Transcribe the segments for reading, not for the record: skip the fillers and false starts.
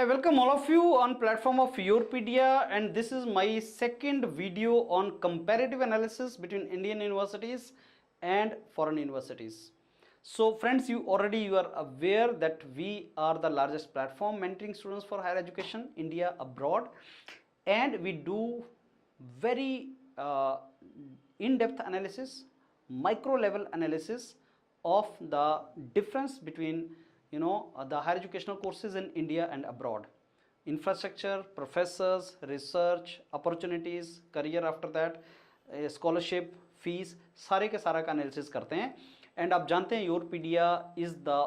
I welcome all of you on platform of Yourpedia, and this is my second video on comparative analysis between Indian universities and foreign universities. So friends, you are aware that we are the largest platform mentoring students for higher education India abroad, and we do very in-depth analysis, micro level analysis of the difference between the higher educational courses in India and abroad, infrastructure, professors, research opportunities, career after that, scholarship, fees, सारे के सारा का analysis करते हैं. And आप जानते हैं Europedia is the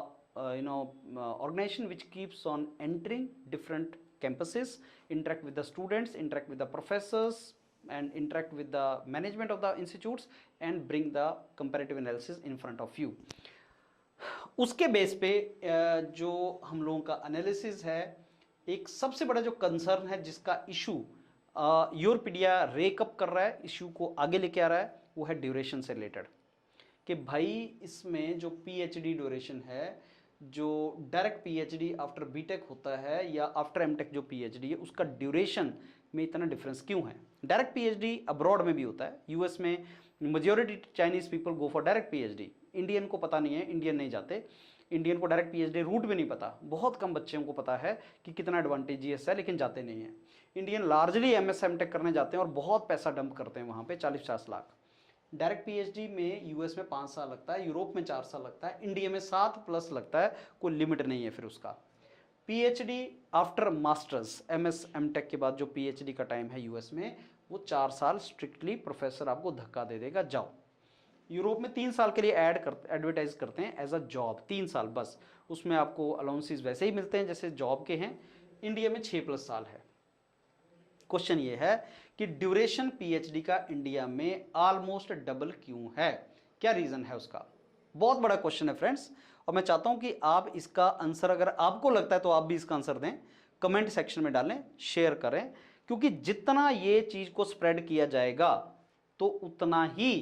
organization which keeps on entering different campuses, interact with the students, interact with the professors, and interact with the management of the institutes and bring the comparative analysis in front of you. उसके base पे जो हम लोगों का analysis है, एक सबसे बड़ा जो कंसर्न है जिसका इशू योरपीडिया रेकअप कर रहा है, इशू को आगे लेके आ रहा है, वो है ड्यूरेशन से रिलेटेड. कि भाई इसमें जो पीएचडी ड्यूरेशन है, जो डायरेक्ट पीएचडी आफ्टर बीटेक होता है या आफ्टर एमटेक जो पीएचडी है, उसका ड्यूरेशन में इतना डिफरेंस क्यों है. डायरेक्ट पीएचडी अब्रॉड में भी होता है, यूएस में majority Chinese people go for direct PhD. Indian को पता नहीं है, इंडियन नहीं जाते, इंडियन को डायरेक्ट पीएचडी रूट भी नहीं पता. बहुत कम बच्चों को पता है कि कितना एडवांटेजियस है, लेकिन जाते नहीं है. इंडियन लार्जली एमएस एमटेक करने जाते हैं और बहुत पैसा डंप करते हैं वहाँ पे, 40-50 लाख. डायरेक्ट पीएचडी में यूएस में 5 साल लगता है, यूरोप में 4 साल लगता है, इंडिया में 7+ लगता है, कोई लिमिट नहीं है फिर उसका. PhD after masters, MS MTech के बाद जो पीएचडी का टाइम है यूएस में, वो 4 साल स्ट्रिक्टली प्रोफेसर आपको धक्का दे देगा, जाओ. यूरोप में 3 साल के लिए एडवर्टाइज करते हैं एज अ जॉब, 3 साल बस, उसमें आपको अलाउंसेस वैसे ही मिलते हैं जैसे जॉब के हैं. इंडिया में 6+ साल है. क्वेश्चन ये है कि ड्यूरेशन पीएचडी का इंडिया में ऑलमोस्ट डबल क्यों है, क्या रीजन है उसका. बहुत बड़ा क्वेश्चन है फ्रेंड्स, और मैं चाहता हूं कि आप इसका आंसर, अगर आपको लगता है तो आप भी इसका आंसर दें, कमेंट सेक्शन में डालें, शेयर करें, क्योंकि जितना ये चीज को स्प्रेड किया जाएगा तो उतना ही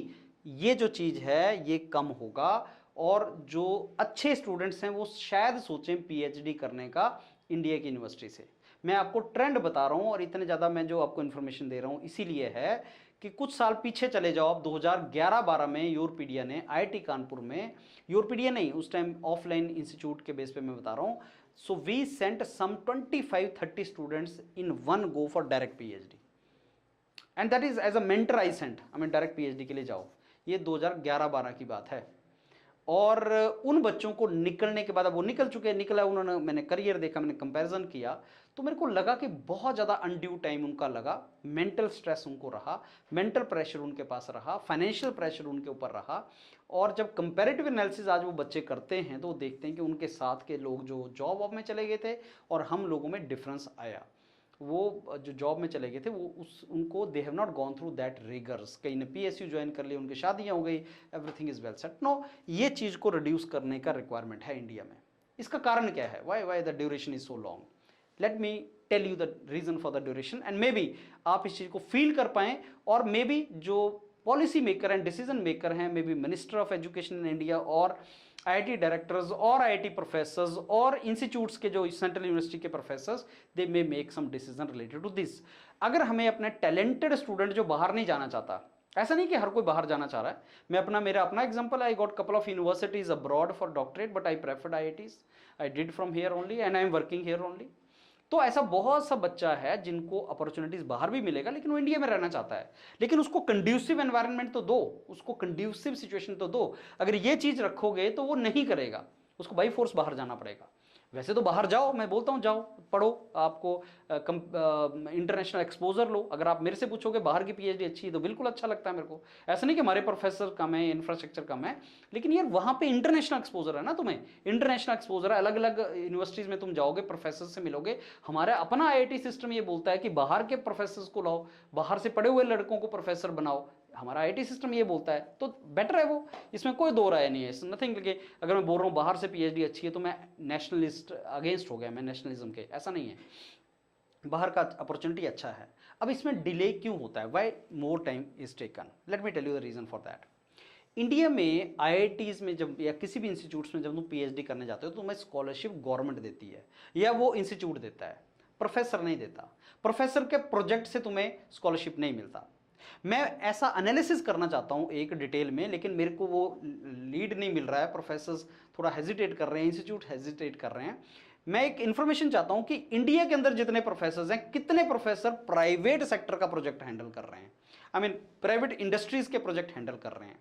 ये जो चीज है ये कम होगा, और जो अच्छे स्टूडेंट्स हैं वो शायद सोचें पीएचडी करने का इंडिया की यूनिवर्सिटी से. मैं आपको ट्रेंड बता रहा हूं, और इतने ज़्यादा मैं जो आपको इन्फॉर्मेशन दे रहा हूं इसीलिए है कि कुछ साल पीछे चले जाओ आप, 2011-12 में योरपीडिया ने आईआईटी कानपुर में, योरपीडिया नहीं, उस टाइम ऑफलाइन इंस्टीट्यूट के बेस पे मैं बता रहा हूं, so we sent some 25-30 students in one go for direct PhD, and that is as a mentor I sent, हमें डायरेक्ट पीएचडी के लिए जाओ. ये 2011-12 की बात है. और उन बच्चों को निकलने के बाद, अब वो निकल चुके हैं, निकला उन्होंने, मैंने करियर देखा, मैंने कंपैरिजन किया, तो मेरे को लगा कि बहुत ज़्यादा अनड्यू टाइम उनका लगा, मेंटल स्ट्रेस उनको रहा, मेंटल प्रेशर उनके पास रहा, फाइनेंशियल प्रेशर उनके ऊपर रहा. और जब कंपैरेटिव एनालिसिस आज वो बच्चे करते हैं तो वो देखते हैं कि उनके साथ के लोग जो जॉब में चले गए थे और हम लोगों में डिफरेंस आया. वो जो जॉब में चले गए थे वो उनको they have not gone through that riggers. कहीं ने पीएसयू ज्वाइन कर लिया, उनकी शादियां हो गई, everything is well set. No, ये चीज़ को रिड्यूस करने का रिक्वायरमेंट है इंडिया में. इसका कारण क्या है, why the duration is so long. Let me tell you the reason for the duration, and maybe आप इस चीज़ को फील कर पाएँ, और मे बी जो policy maker and decision maker हैं, maybe minister of education in India और आईआईटी डायरेक्टर्स और आईआईटी प्रोफेसर्स और इंस्टीट्यूट्स के जो सेंट्रल यूनिवर्सिटी के professors, they may make some decision related to this. अगर हमें अपने टैलेंटेड स्टूडेंट जो बाहर नहीं जाना चाहता, ऐसा नहीं कि हर कोई बाहर जाना चाह रहा है, मैं मेरा अपना example, I got couple of universities abroad for doctorate, but I preferred IITs, I did from here only and I am working here only. तो ऐसा बहुत सा बच्चा है जिनको अपॉर्चुनिटीज बाहर भी मिलेगा, लेकिन वो इंडिया में रहना चाहता है, लेकिन उसको कंड्यूसिव एनवायरनमेंट तो दो, उसको कंड्यूसिव सिचुएशन तो दो. अगर ये चीज रखोगे तो वो नहीं करेगा, उसको बाई फोर्स बाहर जाना पड़ेगा. वैसे तो बाहर जाओ, मैं बोलता हूँ जाओ, पढ़ो, आपको इंटरनेशनल एक्सपोजर लो. अगर आप मेरे से पूछोगे बाहर की पीएचडी अच्छी है तो बिल्कुल अच्छा लगता है मेरे को. ऐसा नहीं कि हमारे प्रोफेसर कम है, इंफ्रास्ट्रक्चर कम है, लेकिन यार वहाँ पे इंटरनेशनल एक्सपोजर है ना, तुम्हें इंटरनेशनल एक्सपोजर है. अलग अलग यूनिवर्सिटीज़ में तुम जाओगे, प्रोफेसर से मिलोगे. हमारा अपना आईआईटी सिस्टम ये बोलता है कि बाहर के प्रोफेसर्स को लाओ, बाहर से पढ़े हुए लड़कों को प्रोफेसर बनाओ. हमारा आईटी सिस्टम ये बोलता है, तो बेटर है वो, इसमें कोई दो राय नहीं है. नथिंग लगे अगर मैं बोल रहा हूँ बाहर से पीएचडी अच्छी है तो मैं नेशनलिस्ट अगेंस्ट हो गया, मैं नेशनलिज्म के, ऐसा नहीं है. बाहर का अपॉर्चुनिटी अच्छा है. अब इसमें डिले क्यों होता है, why more time is taken, let me tell you the reason for that. India में आईआईटीज में जब या किसी भी इंस्टीट्यूट्स में जब तुम पीएचडी करने जाते हो तो तुम्हें स्कॉलरशिप गवर्नमेंट देती है या वो इंस्टीट्यूट देता है, प्रोफेसर नहीं देता। प्रोफेसर के प्रोजेक्ट से तुम्हें स्कॉलरशिप नहीं मिलता। मैं ऐसा एनालिसिस करना चाहता हूं एक डिटेल में, लेकिन मेरे को वो लीड नहीं मिल रहा है, प्रोफेसर थोड़ा हेजिटेट कर रहे हैं, इंस्टीट्यूट हेजिटेट कर रहे हैं। मैं एक इंफॉर्मेशन चाहता हूं कि इंडिया के अंदर जितने प्रोफेसर हैं, कितने प्रोफेसर प्राइवेट सेक्टर का प्रोजेक्ट हैंडल कर रहे हैं, आई मीन प्राइवेट इंडस्ट्रीज के प्रोजेक्ट हैंडल कर रहे हैं।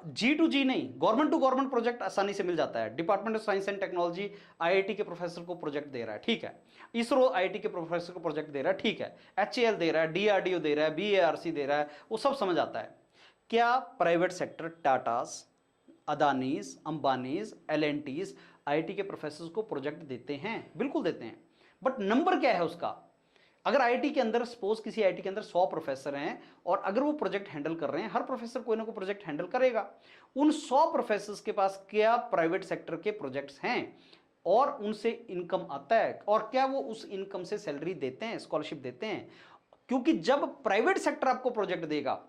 जी टू जी नहीं, गवर्नमेंट टू गवर्नमेंट प्रोजेक्ट आसानी से मिल जाता है। Department of science and technology IIT के प्रोफेसर को प्रोजेक्ट दे रहा है, ठीक है। इसरो आईआईटी के प्रोफेसर को प्रोजेक्ट दे रहा है, ठीक है। एचएएल दे रहा है, डीआरडीओ दे रहा है, बीएआरसी दे रहा है, वो सब समझ आता है। क्या private sector Tatas, Adanis, Ambanis, LnTs IIT के प्रोफेसर को प्रोजेक्ट देते हैं? बिल्कुल देते हैं। बट नंबर क्या है उसका? अगर आईआईटी के अंदर, सपोज किसी आईआईटी के अंदर 100 प्रोफेसर हैं और अगर वो प्रोजेक्ट हैंडल कर रहे हैं, हर प्रोफेसर कोई ना कोई प्रोजेक्ट हैंडल करेगा। उन 100 प्रोफेसर्स के पास क्या प्राइवेट सेक्टर के प्रोजेक्ट्स हैं और उनसे इनकम आता है, और क्या वो उस इनकम से सैलरी देते हैं, स्कॉलरशिप देते हैं? क्योंकि जब प्राइवेट सेक्टर आपको प्रोजेक्ट देगा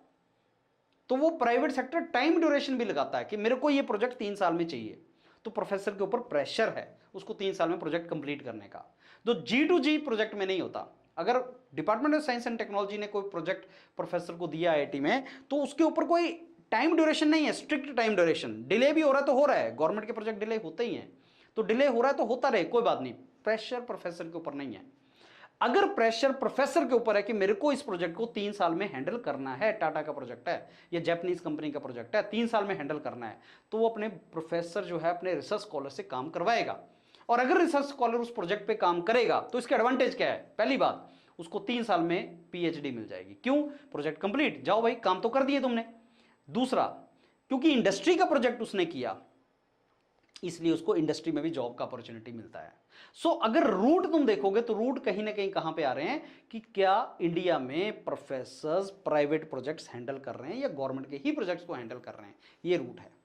तो वो प्राइवेट सेक्टर टाइम ड्यूरेशन भी लगाता है कि मेरे को ये प्रोजेक्ट 3 साल में चाहिए, तो प्रोफेसर के ऊपर प्रेशर है उसको 3 साल में प्रोजेक्ट कंप्लीट करने का। तो जी टू जी प्रोजेक्ट में नहीं होता। अगर department of science and technology ने कोई प्रोजेक्ट प्रोफेसर को दिया आईआईटी में, तो उसके ऊपर कोई टाइम ड्यूरेशन नहीं है, स्ट्रिक्ट टाइम ड्यूरेशन। डिले भी हो रहा है तो हो रहा है, गवर्नमेंट के प्रोजेक्ट डिले होते ही हैं, तो डिले हो रहा है तो होता रहे, कोई बात नहीं। प्रेशर प्रोफेसर के ऊपर नहीं है। अगर प्रेशर प्रोफेसर के ऊपर है कि मेरे को इस प्रोजेक्ट को 3 साल में हैंडल करना है, टाटा का प्रोजेक्ट है या जापानीज कंपनी का प्रोजेक्ट है, 3 साल में हैंडल करना है, तो वो अपने प्रोफेसर जो है अपने रिसर्च स्कॉलर से काम करवाएगा। और अगर रिसर्च स्कॉलर उस प्रोजेक्ट पे काम करेगा तो इसके एडवांटेज क्या है? पहली बात, उसको 3 साल में पीएचडी मिल जाएगी। क्यों? प्रोजेक्ट कंप्लीट, जाओ भाई काम तो कर दिए तुमने। दूसरा, क्योंकि इंडस्ट्री का प्रोजेक्ट उसने किया, इसलिए उसको इंडस्ट्री में भी जॉब का अपॉर्चुनिटी मिलता है। सो अगर रूट तुम देखोगे तो रूट कहीं ना कहीं कहां पे आ रहे हैं कि क्या इंडिया में प्रोफेसर्स प्राइवेट प्रोजेक्ट्स हैंडल कर रहे हैं या गवर्नमेंट के ही प्रोजेक्ट्स को हैंडल कर रहे हैं। ये रूट है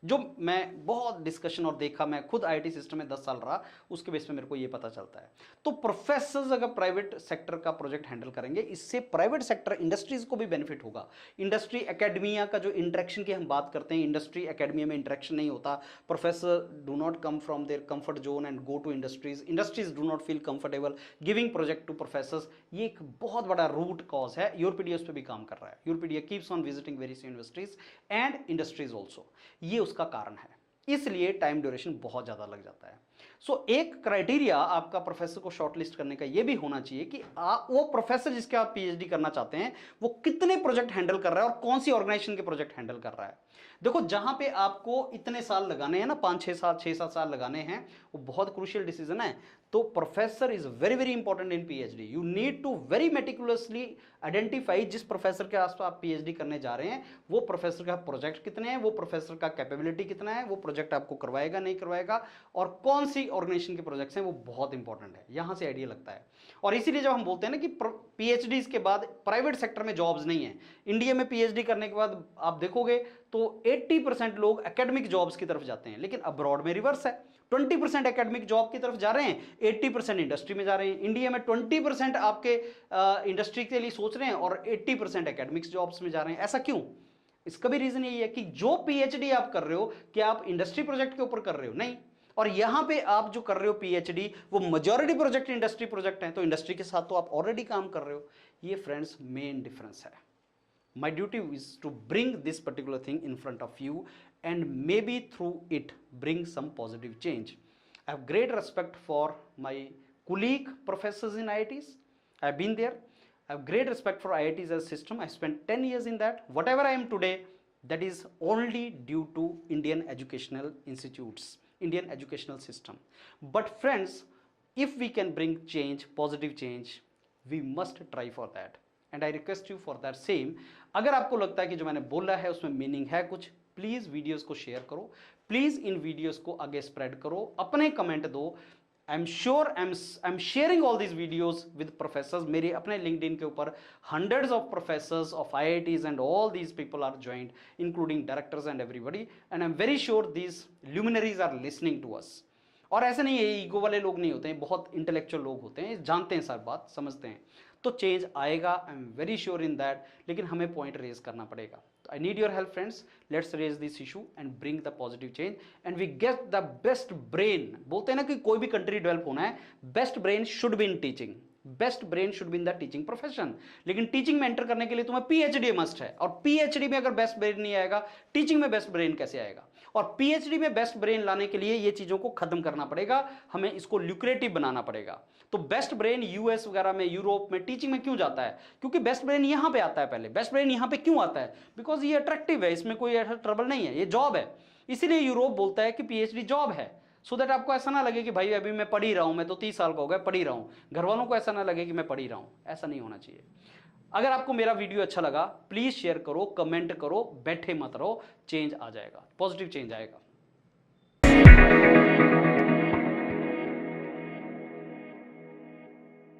जो मैं बहुत डिस्कशन और देखा, मैं खुद आईटी सिस्टम में 10 साल रहा, उसके बेस पे मेरे को ये पता चलता है। तो प्रोफेसर्स अगर प्राइवेट सेक्टर का प्रोजेक्ट हैंडल करेंगे, इससे प्राइवेट सेक्टर इंडस्ट्रीज को भी बेनिफिट होगा। इंडस्ट्री एकेडमिया का जो इंटरेक्शन की हम बात करते हैं, इंडस्ट्री एकेडमिया में इंटरेक्शन नहीं होता। Professor do not come from their comfort zone and go to industries, industries do not feel comfortable giving project to professors. ये एक बहुत बड़ा रूट कॉज है। यूरोपीडिया उस पर भी काम कर रहा है। Europedia keeps on visiting various universities and industries also. ये उसका कारण है, इसलिए टाइम ड्यूरेशन बहुत ज्यादा लग जाता है। सो एक क्राइटेरिया आपका प्रोफेसर को शॉर्टलिस्ट करने का यह भी होना चाहिए कि वो प्रोफेसर जिसके आप पीएचडी करना चाहते हैं वो कितने प्रोजेक्ट हैंडल कर रहा है और कौन सी ऑर्गेनाइजेशन के प्रोजेक्ट हैंडल कर रहा है। देखो, जहां पे आपको इतने साल लगाने हैं ना, 5-6 साल 6-7 साल लगाने हैं, वो बहुत क्रूशियल डिसीजन है। तो professor is very very important in PhD. You need to very meticulously identify जिस प्रोफेसर के आसपास आप पीएचडी करने जा रहे हैं वो प्रोफेसर का प्रोजेक्ट कितने हैं, वो प्रोफेसर का कैपेबिलिटी कितना है, वो प्रोजेक्ट आपको करवाएगा नहीं करवाएगा, और कौन सी ऑर्गेनाइजेशन के प्रोजेक्ट्स हैं, वो बहुत इंपॉर्टेंट है। यहां से आइडिया लगता है। और इसीलिए जब हम बोलते हैं ना कि पीएचडी के बाद प्राइवेट सेक्टर में जॉब्स नहीं है, इंडिया में पीएचडी करने के बाद आप देखोगे तो 80% लोग एकेडमिक जॉब्स की तरफ जाते हैं, लेकिन अब्रॉड में रिवर्स है। 20% एकेडमिक जॉब की तरफ जा रहे हैं, 80% इंडस्ट्री में जा रहे हैं। इंडिया में 20% आपके इंडस्ट्री के लिए सोच रहे हैं और 80% एकेडमिक्स जॉब्स में जा रहे हैं। ऐसा क्यों? इसका भी रीजन यही है कि जो पीएचडी आप कर रहे हो, क्या आप इंडस्ट्री प्रोजेक्ट के ऊपर कर रहे हो? नहीं। और यहां पे आप जो कर रहे हो पीएचडी, वो मेजॉरिटी प्रोजेक्ट इंडस्ट्री प्रोजेक्ट हैं, तो इंडस्ट्री के साथ तो आप ऑलरेडी काम कर रहे हो। ये फ्रेंड्स मेन डिफरेंस है। My duty is to bring this particular thing in front of you and maybe through it bring some positive change. I have great respect for my colleague professors in IITs. I have been there. I have great respect for IITs as a system. I spent 10 years in that. Whatever I am today, that is only due to Indian educational institutes, Indian educational system. But friends, if we can bring change, positive change, we must try for that. And I request you for that same. अगर आपको लगता है कि जो मैंने बोला है उसमें मीनिंग है कुछ, प्लीज वीडियोस को शेयर करो, प्लीज इन वीडियोस को आगे स्प्रेड करो, अपने कमेंट दो। I am sure I am sharing all these videos with professors. मेरे अपने लिंक्डइन के ऊपर hundreds of professors of IITs and all these people are joined, including directors and everybody, and I am very sure these luminaries are listening to us. और ऐसे नहीं है, ego वाले लोग नहीं होते हैं, बहुत इंटेलेक्चुअल लोग होते हैं, जानते हैं सब बात, समझते हैं। तो चेंज आएगा, आई am very sure in that. लेकिन हमें पॉइंट रेज करना पड़ेगा। तो I need your help, friends. Let's raise this issue and bring the positive change, and we get the best brain. बोलते हैं ना कि कोई भी कंट्री डेवलप होना है, best brain should be in teaching, best brain should be in the teaching profession. लेकिन teaching में एंटर करने के लिए तुम्हें पीएचडी मस्ट है, और पीएचडी में अगर बेस्ट ब्रेन नहीं आएगा, टीचिंग में बेस्ट ब्रेन कैसे आएगा? और पीएचडी में बेस्ट ब्रेन लाने के लिए ये चीजों को खत्म करना पड़ेगा, हमें इसको ल्यूक्रेटिव बनाना पड़ेगा. तो बेस्ट ब्रेन यूएस वगैरह में, यूरोप में टीचिंग में क्यों जाता है? क्योंकि बेस्ट ब्रेन यहां पे आता है. पहले बेस्ट ब्रेन यहां पे क्यों आता है? बिकॉज ये अट्रैक्टिव है, इसमें कोई ऐसा ट्रबल नहीं है, ये जॉब है. इसीलिए यूरोप बोलता है कि पीएचडी जॉब है, सो दैट आपको ऐसा ना लगे कि भाई अभी मैं पढ़ ही रहा हूं, मैं तो 30 साल का हो गया पढ़ ही रहा हूं. घर वालों को ऐसा ना लगे कि मैं पढ़ ही रहा हूं, ऐसा नहीं होना चाहिए. अगर आपको मेरा वीडियो अच्छा लगा, प्लीज शेयर करो, कमेंट करो, बैठे मत रहो, चेंज आ जाएगा, पॉजिटिव चेंज आएगा.